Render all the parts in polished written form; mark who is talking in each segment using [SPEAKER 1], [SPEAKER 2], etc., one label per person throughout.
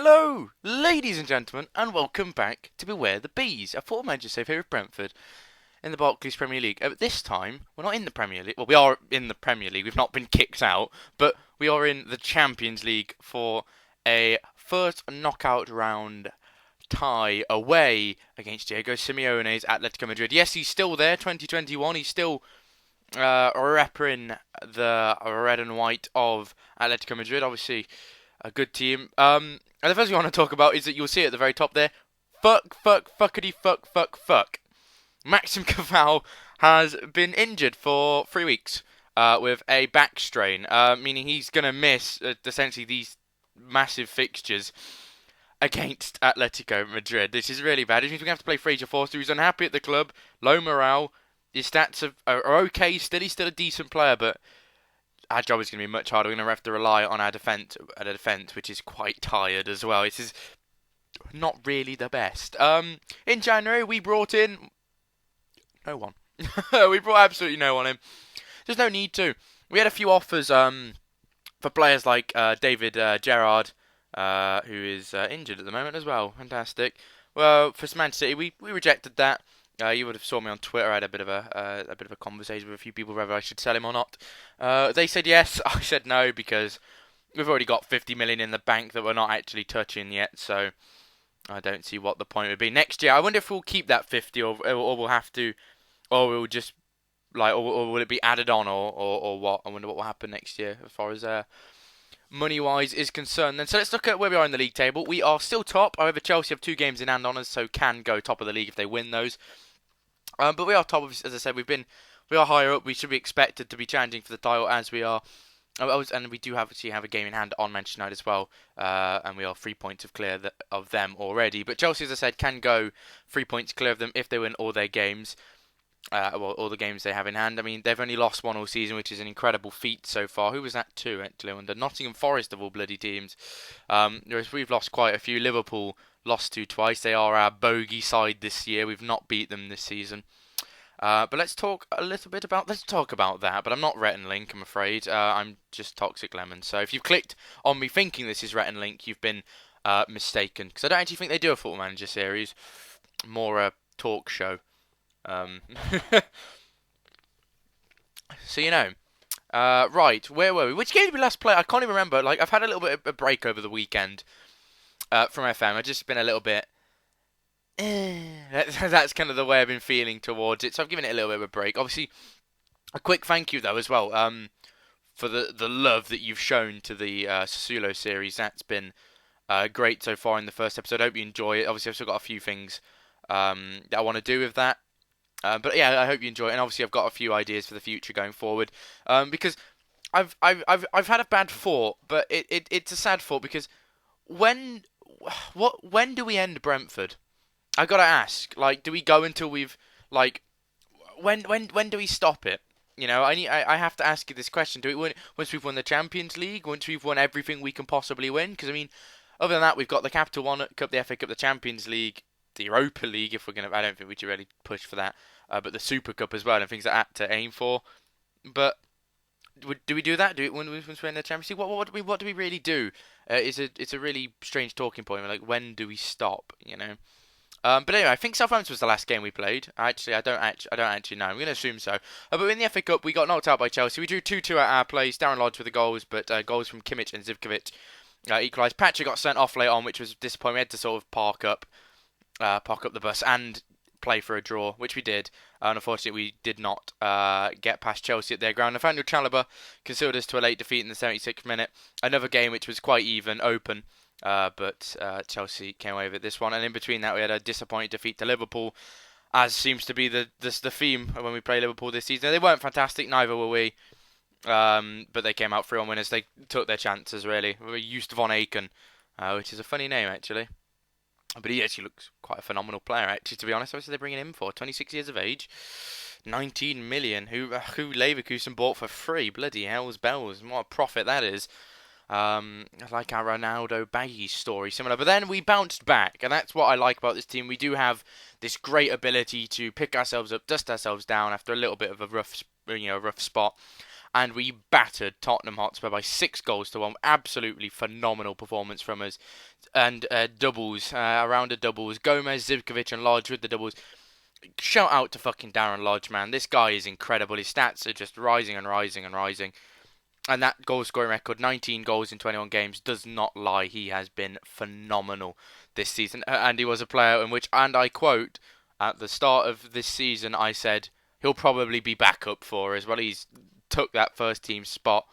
[SPEAKER 1] Hello, ladies and gentlemen, and welcome back to Beware the Bees, a football manager save here of Brentford in the Barclays Premier League. This time, we're not in the Premier League. Well, we are in the Premier League. We've not been kicked out, but we are in the Champions League for a first knockout round tie away against Diego Simeone's Atletico Madird. Yes, he's still there, 2021. He's still repping the red and white of Atletico Madird. Obviously, a good team. And the first thing I want to talk about is that you'll see at the very top there, fuck. Maxim Caval has been injured for 3 weeks with a back strain, meaning he's going to miss essentially these massive fixtures against Atletico Madrid. This is really bad. It means we're going to have to play Fraser Forster, who's unhappy at the club, low morale. His stats are okay still. He's still a decent player, but our job is going to be much harder. We're going to have to rely on our defence, which is quite tired as well. This is not really the best. In January, we brought in no one. We brought absolutely no one in. There's no need to. We had a few offers for players like David Gerrard, who is injured at the moment as well. Fantastic. Well, for Man City, we rejected that. You would have saw me on Twitter. I had a bit of a conversation with a few people whether I should sell him or not. They said yes. I said no because we've already got 50 million in the bank that we're not actually touching yet. So I don't see what the point would be next year. I wonder if we'll keep that 50 or we'll have to, or we'll just or will it be added on or what? I wonder what will happen next year as far as money-wise is concerned. Then so let's look at where we are in the league table. We are still top. However, Chelsea have 2 games in hand on us, so can go top of the league if they win those. But we are top, as I said. We are higher up. We should be expected to be challenging for the title as we are. And we do have a game in hand on Manchester United as well. And we are 3 points clear of them already. But Chelsea, as I said, can go 3 points clear of them if they win all their games. All the games they have in hand. I mean, they've only lost one all season, which is an incredible feat so far. Who was that to, actually? Under Nottingham Forest, of all bloody teams. We've lost quite a few. Liverpool lost to twice. They are our bogey side this year. We've not beat them this season. But let's talk about that. But I'm not Rhett and Link, I'm afraid. I'm just Toxic Lemon. So if you've clicked on me thinking this is Rhett and Link, you've been mistaken. Because I don't actually think they do a Football Manager series. More a talk show. So right, where were we? Which game did we last play? I can't even remember. I've had a little bit of a break over the weekend from FM. I've just been a little bit. That's kind of the way I've been feeling towards it. So I've given it a little bit of a break. Obviously, a quick thank you though as well for the love that you've shown to the Sassuolo series. That's been great so far in the first episode. I hope you enjoy it. Obviously, I've still got a few things that I want to do with that. But yeah, I hope you enjoy it, and obviously I've got a few ideas for the future going forward. Because I've had a bad thought, but it's a sad thought because when do we end Brentford? I gotta ask. Do we go until we've when do we stop it? I have to ask you this question. Do we win once we've won the Champions League? Once we've won everything we can possibly win? Because I mean, other than that, we've got the Capital One Cup, the FA Cup, the Champions League, the Europa League, if we're gonna. I don't think we should really push for that. But the Super Cup as well, and things like that to aim for. But do we do that? Do it when we win the Champions League? What do we really do? It's a really strange talking point. When do we stop? But anyway, I think Southampton was the last game we played. I don't actually know. I'm going to assume so. But in the FA Cup, we got knocked out by Chelsea. We drew 2-2 at our place. Darren Lodge with the goals, but goals from Kimmich and Zivkovic equalised. Patrick got sent off late on, which was disappointing. We had to sort of park up the bus and play for a draw, which we did. And unfortunately, we did not get past Chelsea at their ground. Nathaniel Chalobah concealed us to a late defeat in the 76th minute. Another game which was quite even, open. But Chelsea came away with this one, and in between that we had a disappointing defeat to Liverpool, as seems to be the theme when we play Liverpool this season. They weren't fantastic, neither were we, but they came out 3-1 winners. They took their chances really. We used Von Aken, which is a funny name actually, but he actually looks quite a phenomenal player actually, to be honest. What are they bringing him for? 26 years of age, 19 million, who Leverkusen bought for free. Bloody hell's bells, what a profit that is. Like our Ronaldo baggy story, similar. But then we bounced back, and that's what I like about this team. We do have this great ability to pick ourselves up, dust ourselves down after a little bit of a rough spot, and we battered Tottenham Hotspur by 6 goals to 1. Absolutely phenomenal performance from us. And doubles, around the doubles. Gomez, Zivkovic, and Lodge with the doubles. Shout out to fucking Darren Lodge, man. This guy is incredible. His stats are just rising and rising and rising. And that goal scoring record, 19 goals in 21 games, does not lie. He has been phenomenal this season. And he was a player in which, and I quote, at the start of this season, I said, he'll probably be backup for us. Well, he's took that first team spot.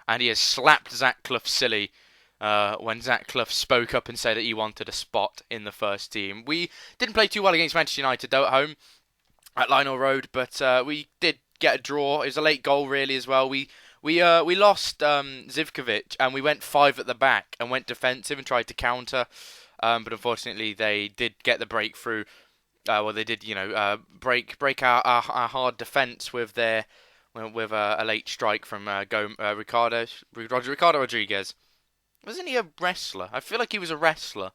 [SPEAKER 1] And he has slapped Zach Clough silly when Zach Clough spoke up and said that he wanted a spot in the first team. We didn't play too well against Manchester United, though, at home at Lionel Road. But we did get a draw. It was a late goal, really, as well. We lost Zivkovic, and we went 5 at the back and went defensive and tried to counter. But unfortunately, they did get the breakthrough. They did, break our hard defence with a late strike from Ricardo Rodriguez. Wasn't he a wrestler? I feel like he was a wrestler.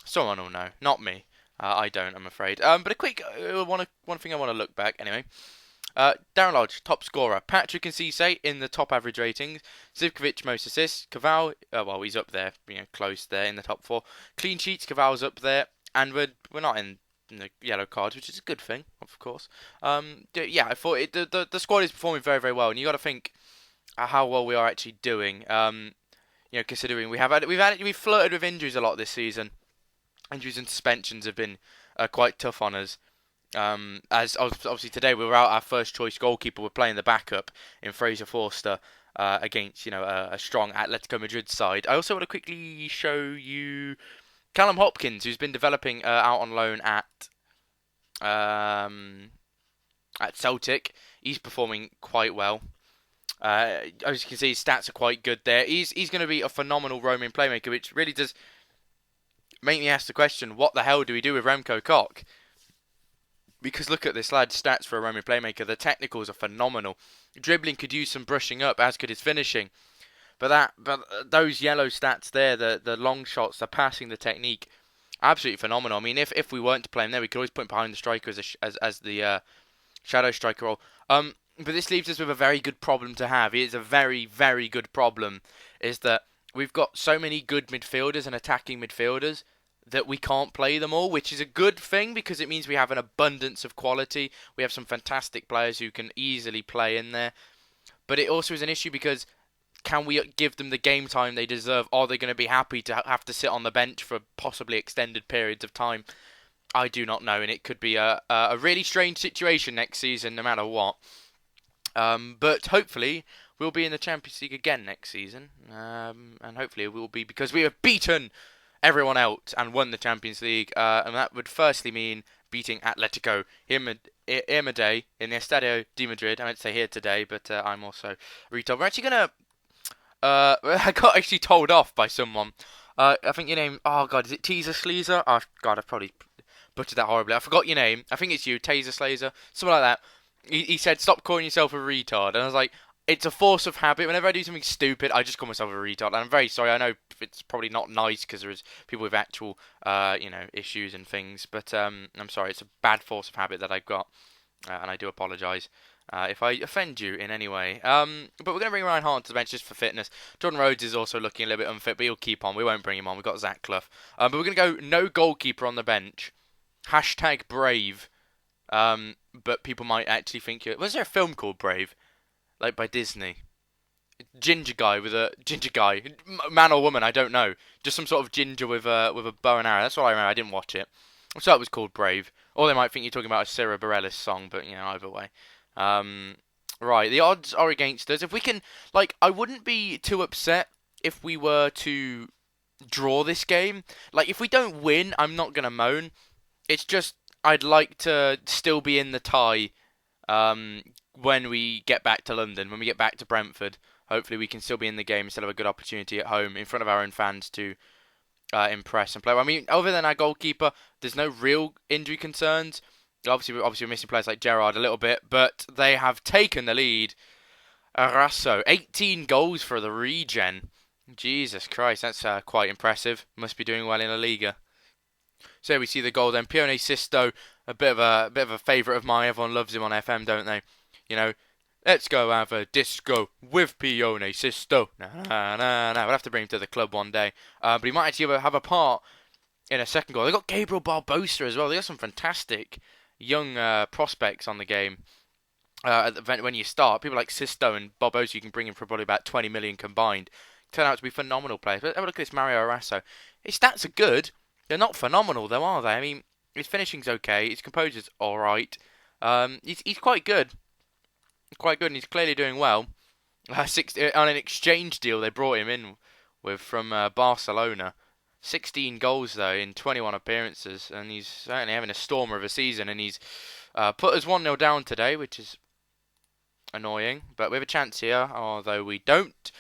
[SPEAKER 1] Someone will know, not me. I don't, I'm afraid. But a quick one thing I want to look back anyway. Darren Lodge, top scorer. Patrick and Cisse in the top average ratings. Zivkovic, most assists. Caval, he's up there, close there in the top 4. Clean sheets, Caval's up there. And we're not in the yellow cards, which is a good thing, of course. I thought the squad is performing very, very well. And you got to think how well we are actually doing. Considering we've flirted with injuries a lot this season. Injuries and suspensions have been quite tough on us. As obviously today we were out our first choice goalkeeper. We're playing the backup in Fraser Forster against a strong Atletico Madird side. I also want to quickly show you Callum Hopkins, who's been developing out on loan at Celtic. He's performing quite well. As you can see, his stats are quite good there. He's going to be a phenomenal roaming playmaker, which really does make me ask the question: what the hell do we do with Remco Koch? Because look at this lad's stats for a roaming playmaker. The technicals are phenomenal. Dribbling could use some brushing up, as could his finishing. But those yellow stats there, the long shots, the passing, the technique, absolutely phenomenal. I mean, if we weren't to play him there, we could always put him behind the striker as the shadow striker role. But this leaves us with a very good problem to have. It is a very, very good problem. Is that we've got so many good midfielders and attacking midfielders that we can't play them all, which is a good thing because it means we have an abundance of quality. We have some fantastic players who can easily play in there. But it also is an issue because can we give them the game time they deserve? Are they going to be happy to have to sit on the bench for possibly extended periods of time? I do not know, and it could be a really strange situation next season, no matter what. But hopefully we'll be in the Champions League again next season, and hopefully it will be because we have beaten everyone else and won the Champions League, and that would firstly mean beating Atletico here today in the Estadio de Madrid. I meant to say here today, but I'm also retold. We're actually gonna. I got actually told off by someone. I think your name. Oh God, is it Teaser Sleazer? Oh God, I've probably butchered that horribly. I forgot your name. I think it's you, Taser Slazer, something like that. He said, "Stop calling yourself a retard," and I was like, "It's a force of habit. Whenever I do something stupid, I just call myself a retard." And I'm very sorry. I know it's probably not nice because there's people with actual, issues and things. But I'm sorry. It's a bad force of habit that I've got, and I do apologise if I offend you in any way. But we're going to bring Ryan Hart to the bench just for fitness. Jordan Rhodes is also looking a little bit unfit, but he'll keep on. We won't bring him on. We've got Zach Clough. But we're going to go no goalkeeper on the bench. #Brave. But people might actually think was there a film called Brave, like by Disney? Ginger guy, man or woman, I don't know. Just some sort of ginger with a bow and arrow. That's what I remember. I didn't watch it. So it was called Brave. Or they might think you're talking about a Sarah Bareilles song, but either way. Right, the odds are against us. If we can, I wouldn't be too upset if we were to draw this game. If we don't win, I'm not gonna moan. It's just I'd like to still be in the tie when we get back to London, when we get back to Brentford. Hopefully we can still be in the game instead of a good opportunity at home in front of our own fans to impress and play. I mean, other than our goalkeeper, there's no real injury concerns. Obviously we're missing players like Gerrard a little bit, but they have taken the lead. Arasso, 18 goals for the regen. Jesus Christ, that's quite impressive. Must be doing well in La Liga. So here we see the goal then. Pione Sisto, a bit of a favourite of mine. Everyone loves him on FM, don't they? Let's go have a disco with Pione Sisto. Nah, nah, nah, nah. We'll have to bring him to the club one day. But he might actually have a part in a second goal. They got Gabriel Barbosa as well. They got some fantastic young prospects on the game. When you start, people like Sisto and Barbosa, you can bring in for probably about 20 million combined. Turn out to be phenomenal players. But have a look at this Mario Arasso. His stats are good. They're not phenomenal, though, are they? I mean, his finishing's okay. His composure's all right. He's quite good. Quite good, and he's clearly doing well. On an exchange deal, they brought him in with from Barcelona. 16 goals though in 21 appearances, and he's certainly having a stormer of a season. And he's put us 1-0 down today, which is annoying. But we have a chance here, although we don't.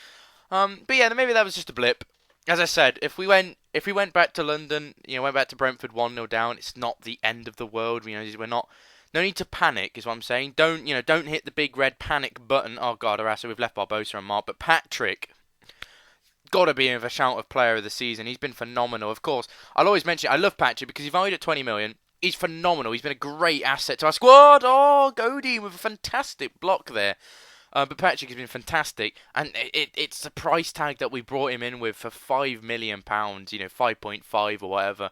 [SPEAKER 1] But yeah, maybe that was just a blip. As I said, if we went back to London, went back to Brentford 1-0 down, it's not the end of the world. We're not. No need to panic, is what I'm saying. Don't hit the big red panic button. Oh God, Arasso, we've left Barbosa and Mark, but Patrick, got to be in with a shout of player of the season. He's been phenomenal. Of course, I'll always mention I love Patrick because he's valued at 20 million. He's phenomenal. He's been a great asset to our squad. Oh, Godin with a fantastic block there. But Patrick has been fantastic, and it's the price tag that we brought him in with for £5 million, 5.5 or whatever.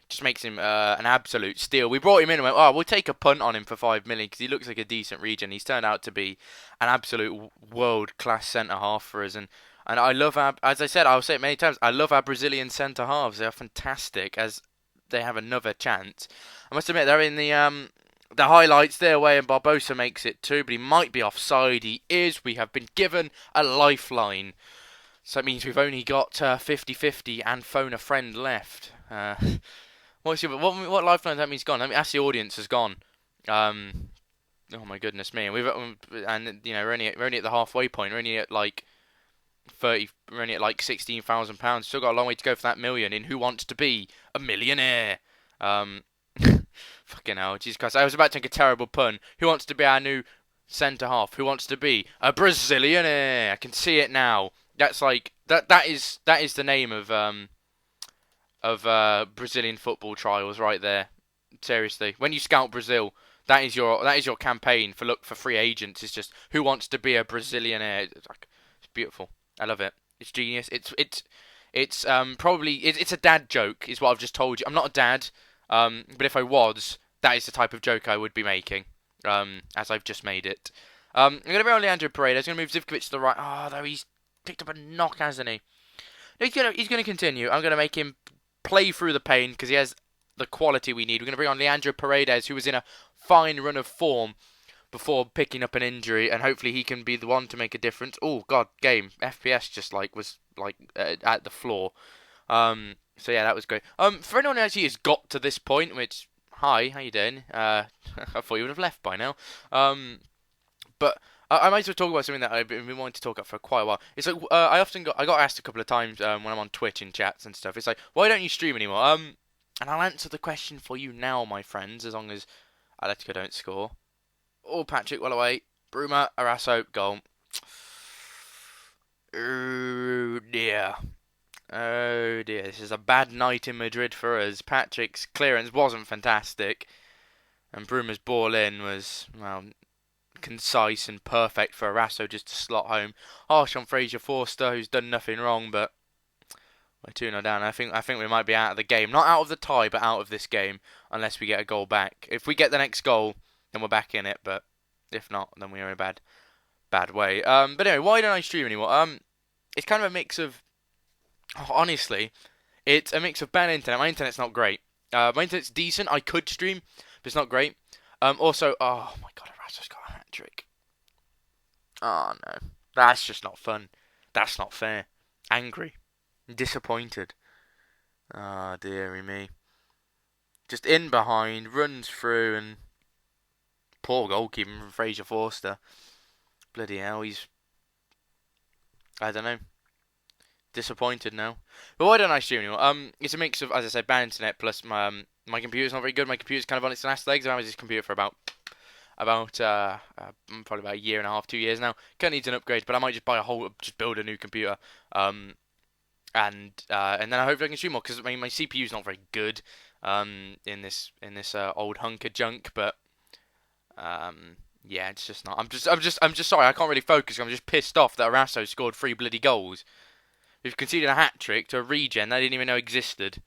[SPEAKER 1] Just makes him an absolute steal. We brought him in and went, we'll take a punt on him for 5 million because he looks like a decent regen. He's turned out to be an absolute world-class centre-half for us. And I love as I said, I'll say it many times, I love our Brazilian centre-halves. They are fantastic as they have another chance. I must admit, they're in the highlights their way, and Barbosa makes it too, but he might be offside. He is. We have been given a lifeline. So that means we've only got 50-50 and phone a friend left. What lifeline that means gone? Let me ask the audience has gone. Oh my goodness me! We're only at the halfway point. We're only at like 30. We're only at like £16,000. Still got a long way to go for that million. In Who Wants to Be a Millionaire? Fucking hell, Jesus Christ! I was about to make a terrible pun. Who wants to be our new centre half? Who wants to be a Brazilianaire? I can see it now. That's like that. That is the name of Brazilian football trials right there. Seriously, when you scout Brazil, that is your campaign for free agents. It's just who wants to be a Brazilianaire. It's beautiful. I love it. It's genius. It's probably it's a dad joke. Is what I've just told you. I'm not a dad. But if I was, that is the type of joke I would be making. As I've just made it. I'm gonna bring on Leandro Paredes. I'm gonna move Zivkovic to the right. Oh, though he's picked up a knock, hasn't he? No, he's gonna continue. I'm gonna make him play through the pain because he has the quality we need. We're going to bring on Leandro Paredes, who was in a fine run of form before picking up an injury, and hopefully he can be the one to make a difference. Oh God, game FPS just was at the floor. So yeah, that was great. For anyone who actually has got to this point, which hi, how you doing? I thought you would have left by now. But I might as well talk about something that I've been wanting to talk about for quite a while. It's like I got asked a couple of times when I'm on Twitch in chats and stuff. It's like, why don't you stream anymore? And I'll answer the question for you now, my friends, as long as Atletico don't score. Oh, Patrick, well away. Bruma, Arasso, goal. Oh dear. Oh dear. This is a bad night in Madrid for us. Patrick's clearance wasn't fantastic, and Bruma's ball in was concise and perfect for Arasso just to slot home. Harsh on Fraser Forster, who's done nothing wrong, but we're 2-0 down. I think we might be out of the game. Not out of the tie, but out of this game, unless we get a goal back. If we get the next goal, then we're back in it, but if not, then we're in a bad way. But anyway, why don't I stream anymore? It's kind of a mix of, honestly, it's a mix of bad internet. My internet's not great. My internet's decent. I could stream, but it's not great. Also, oh my God, Erasmus got a hat-trick. Oh no, that's just not fun. That's not fair. Angry. Disappointed. Ah, dearie me. Just in behind, runs through, and poor goalkeeper from Fraser Forster. Bloody hell, I don't know. Disappointed now. But why don't I stream anymore? It's a mix of, as I said, bad internet plus my computer's not very good. My computer's kind of on its last legs. I've had this computer for about probably about a year and a half, 2 years now. Kind of needs an upgrade, but I might just build a new computer. And then I hope I can stream more because my CPU's not very good in this old hunk of junk. But Yeah, it's just not. I'm just sorry. I can't really focus. I'm just pissed off that Arasso scored 3 bloody goals. We've conceded a hat trick to a regen that I didn't even know existed.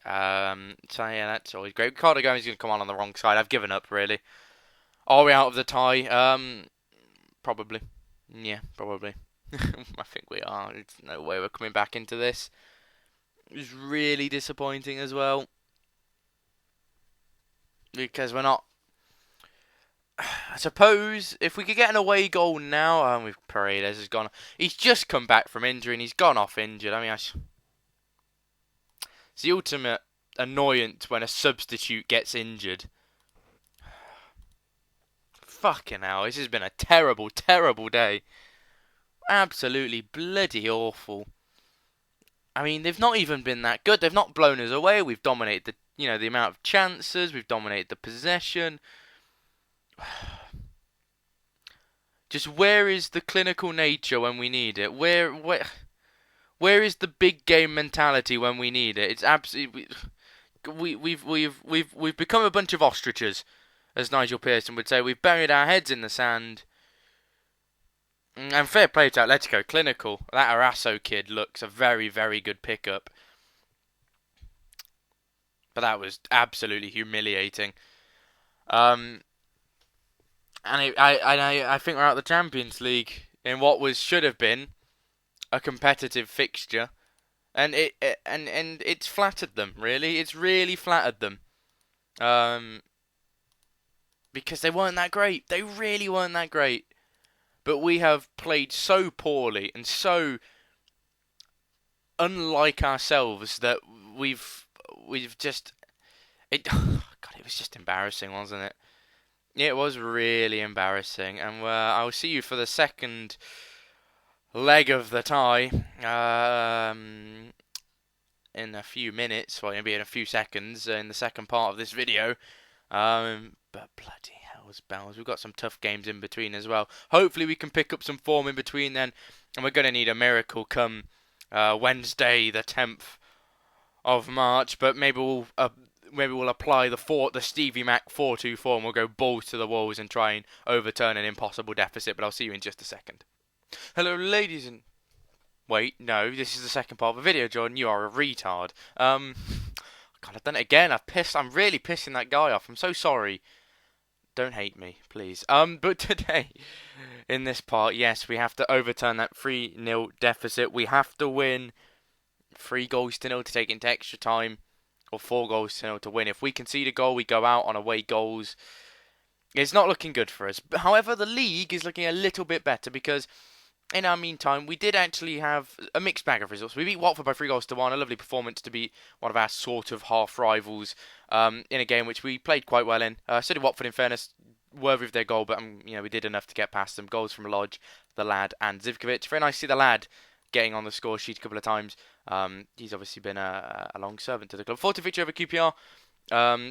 [SPEAKER 1] So yeah, that's always great. Ricardo Gomez is going to come on the wrong side. I've given up really. Are we out of the tie? Probably. Yeah, probably. I think we are. There's no way we're coming back into this. It's really disappointing as well because we're not. I suppose if we could get an away goal now, we've Paredes has gone. He's just come back from injury and he's gone off injured. I mean, it's the ultimate annoyance when a substitute gets injured. Fucking hell, this has been a terrible, terrible day. Absolutely bloody awful. I mean, they've not even been that good. They've not blown us away. We've dominated the amount of chances. We've dominated the possession. Just where is the clinical nature when we need it? Where is the big game mentality when we need it? It's absolutely we've become a bunch of ostriches, as Nigel Pearson would say. We've buried our heads in the sand. And fair play to Atletico, clinical. That Arasso kid looks a very, very good pickup. But that was absolutely humiliating. I think we're out of the Champions League in what should have been a competitive fixture, and it's flattered them. Really, it's really flattered them. Because they weren't that great. They really weren't that great. But we have played so poorly and so unlike ourselves that we've just God, it was just embarrassing, wasn't it? It was really embarrassing, and I'll see you for the second leg of the tie in a few minutes, well, maybe in a few seconds in the second part of this video. But bloody hell's bells, we've got some tough games in between as well. Hopefully we can pick up some form in between then, and we're going to need a miracle come Wednesday, the 10th of March. But maybe we'll apply the Stevie Mac 4-2-4 and we'll go balls to the walls and try and overturn an impossible deficit. But I'll see you in just a second. Hello, ladies and... Wait, no, this is the second part of the video, Jordan. You are a retard. God, I've done it again. I'm really pissing that guy off. I'm so sorry. Don't hate me, please. But today, in this part, yes, we have to overturn that 3-0 deficit. We have to win 3-0 to take into extra time, or 4-0 to win. If we concede a goal, we go out on away goals. It's not looking good for us. However, the league is looking a little bit better because in our meantime, we did actually have a mixed bag of results. We beat Watford by 3-1, a lovely performance to beat one of our sort of half rivals in a game which we played quite well in. So did Watford, in fairness, worthy of their goal, but we did enough to get past them. Goals from Lodge, the lad, and Zivkovic. Very nice to see the lad getting on the score sheet a couple of times. He's obviously been a long servant to the club. 4-2 victory over QPR.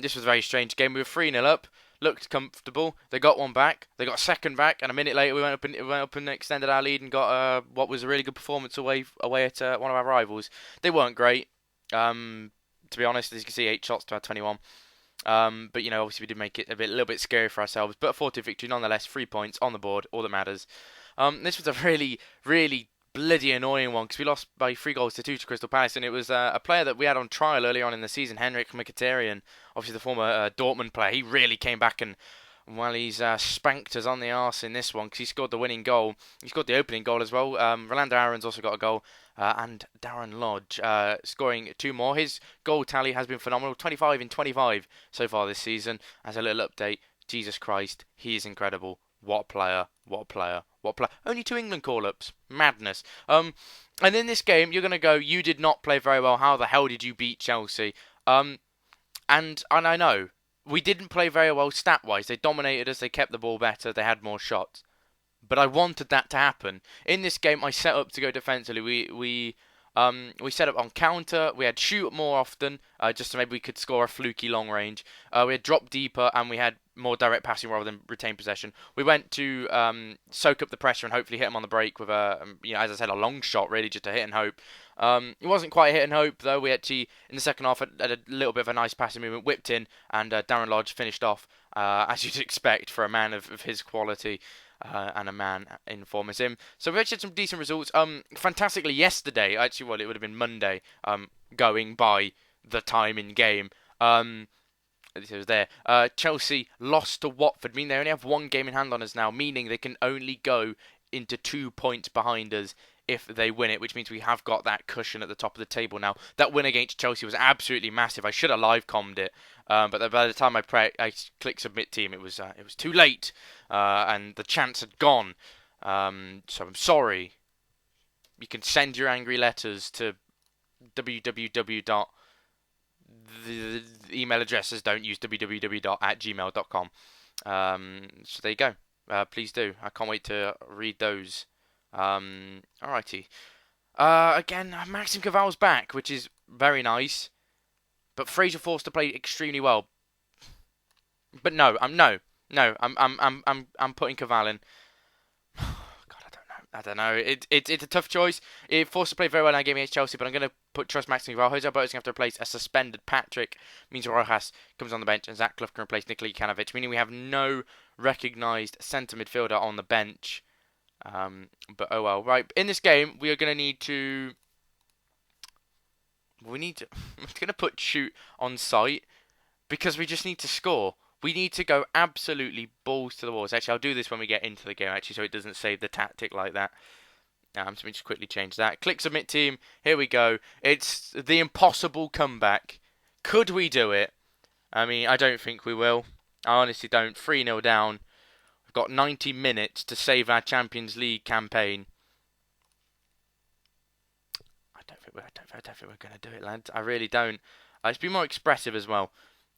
[SPEAKER 1] This was a very strange game. We were 3-0 up. Looked comfortable. They got one back. They got a second back, and a minute later we went up and extended our lead and got what was a really good performance away at one of our rivals. They weren't great, to be honest. As you can see, 8 shots to our 21. But obviously we did make it a little bit scary for ourselves. But a 4-2 victory nonetheless. 3 points on the board, all that matters. This was a really, really bloody annoying one because we lost by 3-2 to Crystal Palace, and it was a player that we had on trial earlier on in the season, Henrik Mkhitaryan, obviously the former Dortmund player. He really came back and he's spanked us on the arse in this one because he scored the winning goal. He scored the opening goal as well. Rolando Aaron's also got a goal, and Darren Lodge scoring 2 more. His goal tally has been phenomenal, 25 in 25 so far this season. As a little update, Jesus Christ, he is incredible. What player, what player, what player. Only 2 England call-ups. Madness. And in this game, you're going to go, you did not play very well. How the hell did you beat Chelsea? And I know, we didn't play very well stat-wise. They dominated us. They kept the ball better. They had more shots. But I wanted that to happen. In this game, I set up to go defensively. We set up on counter. We had shoot more often, just so maybe we could score a fluky long range. We had drop deeper, and we had more direct passing rather than retain possession. We went to soak up the pressure and hopefully hit them on the break with as I said, a long shot, really, just to hit and hope. It wasn't quite a hit and hope, though. We actually, in the second half, had a little bit of a nice passing movement, whipped in, and Darren Lodge finished off as you'd expect for a man of his quality. And a man in form as him. So we actually had some decent results. Fantastically yesterday, actually, well, it would have been Monday. Going by the time in game. It was there. Chelsea lost to Watford, meaning they only have one game in hand on us now, meaning they can only go into 2 points behind us if they win it, which means we have got that cushion at the top of the table now. That win against Chelsea was absolutely massive. I should have live commed it, but by the time I clicked submit team, it was too late, and the chance had gone. So I'm sorry. You can send your angry letters to www. The email addresses don't use www.gmail.com. So there you go. Please do. I can't wait to read those. Alrighty. Again, Maxim Caval's back, which is very nice. But Fraser Forster played extremely well. But I'm putting Caval in. I don't know. It's a tough choice. Forster played very well in that game against Chelsea, but I'm going to trust Maxim Caval. Jose Alberto's going to have to replace a suspended Patrick. Means Rojas comes on the bench, and Zach Clough can replace Nikola Jokanovic, meaning we have no recognised centre midfielder on the bench. But oh well. Right, in this game, we are going to need to... I'm going to put shoot on site, because we just need to score. We need to go absolutely balls to the walls. Actually, I'll do this when we get into the game, actually, so it doesn't save the tactic like that. So let me just quickly change that. Click submit team. Here we go. It's the impossible comeback. Could we do it? I mean, I don't think we will. I honestly don't. 3-0 down. We've got 90 minutes to save our Champions League campaign. I don't think we're going to do it, lads. I really don't. Let's be more expressive as well.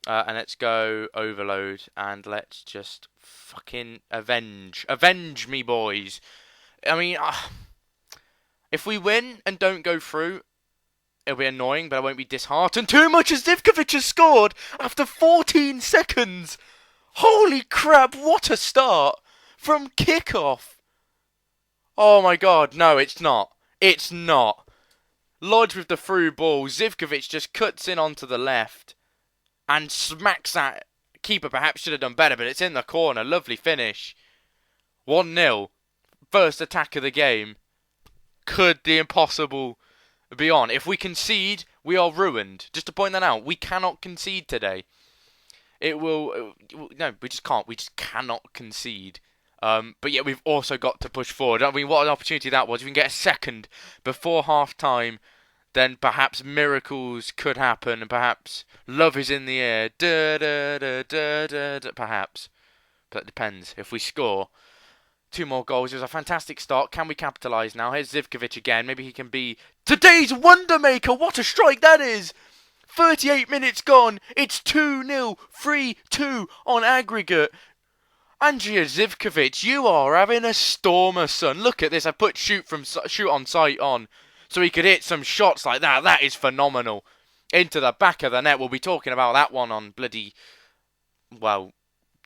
[SPEAKER 1] And let's go overload, and let's just fucking avenge. Avenge me, boys. I mean, if we win and don't go through, it'll be annoying, but I won't be disheartened too much as Zivkovic has scored after 14 seconds. Holy crap, what a start from kickoff. Oh my god, no, it's not. It's not. Lodge with the through ball. Zivkovic just cuts in onto the left and smacks that. Keeper perhaps should have done better, but it's in the corner. Lovely finish. 1-0. First attack of the game. Could the impossible be on? If we concede, we are ruined. Just to point that out, we cannot concede today. No, we just can't. We just cannot concede. But yet we've also got to push forward. I mean, what an opportunity that was. If we can get a second before half-time, then perhaps miracles could happen, and perhaps love is in the air. Perhaps. But it depends. If we score 2 more goals, it was a fantastic start. Can we capitalise now? Here's Zivkovic again. Maybe he can be today's wonder maker. What a strike that is! 38 minutes gone. It's 2-0. 3-2 on aggregate. Andrija Zivkovic, you are having a stormer, son. Look at this. I put shoot on sight on, so he could hit some shots like that. That is phenomenal. Into the back of the net. We'll be talking about that one on bloody, well,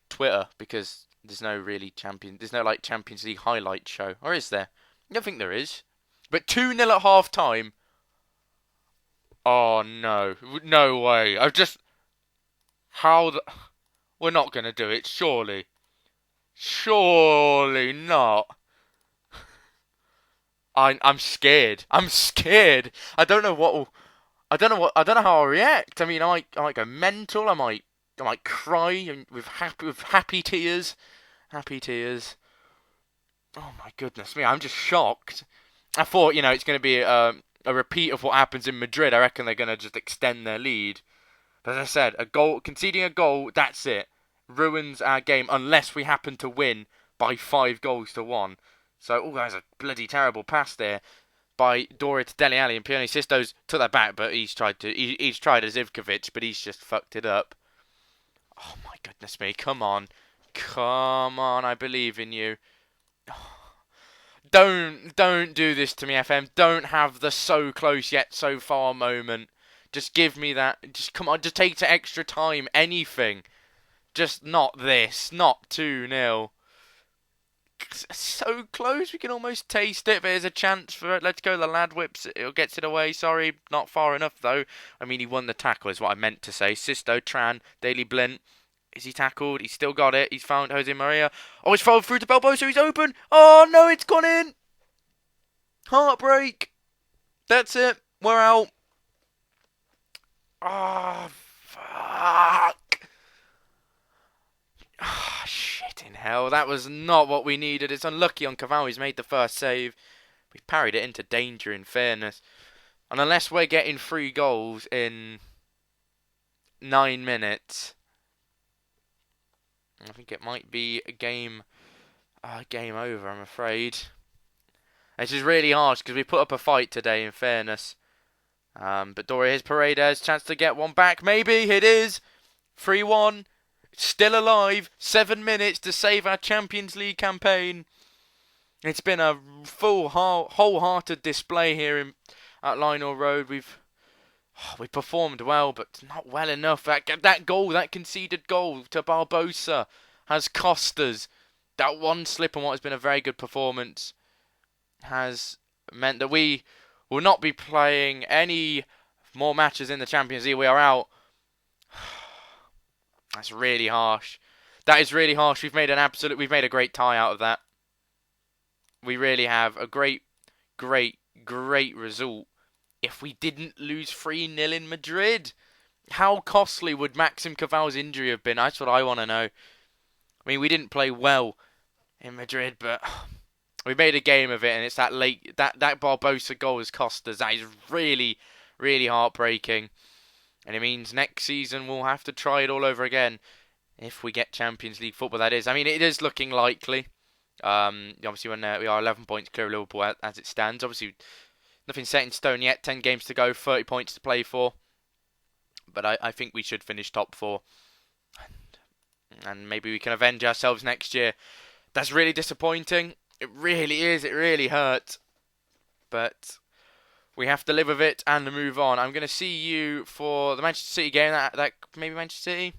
[SPEAKER 1] Twitter, because there's no Champions League highlight show. Or is there? I don't think there is. But 2-0 at half time. Oh no. No way. We're not going to do it, surely. Surely not. I'm scared. I'm scared. I don't know how I'll react. I mean, I might go mental. I might cry with happy tears. Happy tears. Oh my goodness me! I'm just shocked. I thought, it's going to be a repeat of what happens in Madrid. I reckon they're going to just extend their lead. But as I said, conceding a goal, that's it. Ruins our game unless we happen to win by 5-1. So, that was a bloody terrible pass there by Dora to Dele Alli, and Pione Sistos took that back, but he's tried a Zivkovic, but he's just fucked it up. Oh my goodness me! Come on, I believe in you. Don't do this to me, FM. Don't have the so close yet so far moment. Just give me that. Just come on. Just take it to extra time. Anything. Just not this. Not 2-0. So close. We can almost taste it. There's a chance for it. Let's go. The lad whips it. Or gets it away. Sorry. Not far enough, though. I mean, he won the tackle is what I meant to say. Sisto, Tran, Daley Blint. Is he tackled? He's still got it. He's found Jose Maria. Oh, it's followed through to Barbosa. He's open. Oh, no, it's gone in. Heartbreak. That's it. We're out. Ah, oh, fuck. Ah, oh, shit in hell. That was not what we needed. It's unlucky on Cavani. He's made the first save. We parried it into danger, in fairness. And unless we're getting 3 goals in 9 minutes, I think it might be a game over, I'm afraid. This is really harsh because we put up a fight today, in fairness. But here's Paredes, chance to get one back. Maybe it is 3-1. Still alive. 7 minutes to save our Champions League campaign. It's been a full, wholehearted display here at Lionel Road. We performed well, but not well enough. That goal, that conceded goal to Barbosa, has cost us. That one slip on what has been a very good performance has meant that we will not be playing any more matches in the Champions League. We are out. That's really harsh. That is really harsh. We've made a great tie out of that. We really have a great result. If we didn't lose 3-0 in Madrid, how costly would Maxim Caval's injury have been? That's what I want to know. I mean, we didn't play well in Madrid, but we made a game of it, and it's that Barbosa goal has cost us. That is really, really heartbreaking. And it means next season we'll have to try it all over again. If we get Champions League football, that is. I mean, it is looking likely. Obviously, when we are 11 points clear of Liverpool as it stands. Obviously, nothing set in stone yet. 10 games to go, 30 points to play for. But I think we should finish top 4. And maybe we can avenge ourselves next year. That's really disappointing. It really is. It really hurts. But we have to live with it and move on. I'm going to see you for the Manchester City game. That maybe Manchester City.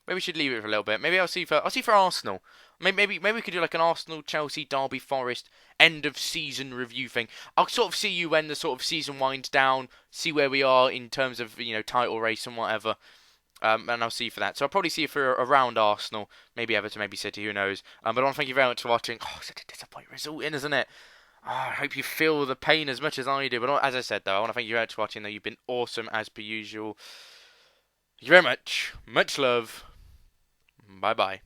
[SPEAKER 1] Maybe we should leave it for a little bit. Maybe I'll see for Arsenal. Maybe we could do like an Arsenal, Chelsea, Derby, Forest end of season review thing. I'll sort of see you when the sort of season winds down, see where we are in terms of title race and whatever. And I'll see you for that. So I'll probably see you for around Arsenal, maybe Everton, maybe City, who knows. But I want to thank you very much for watching. Oh, such a disappointing result isn't it? Oh, I hope you feel the pain as much as I do. But as I said though, I want to thank you very much for watching. Though you've been awesome as per usual. Thank you very much. Much love. Bye bye.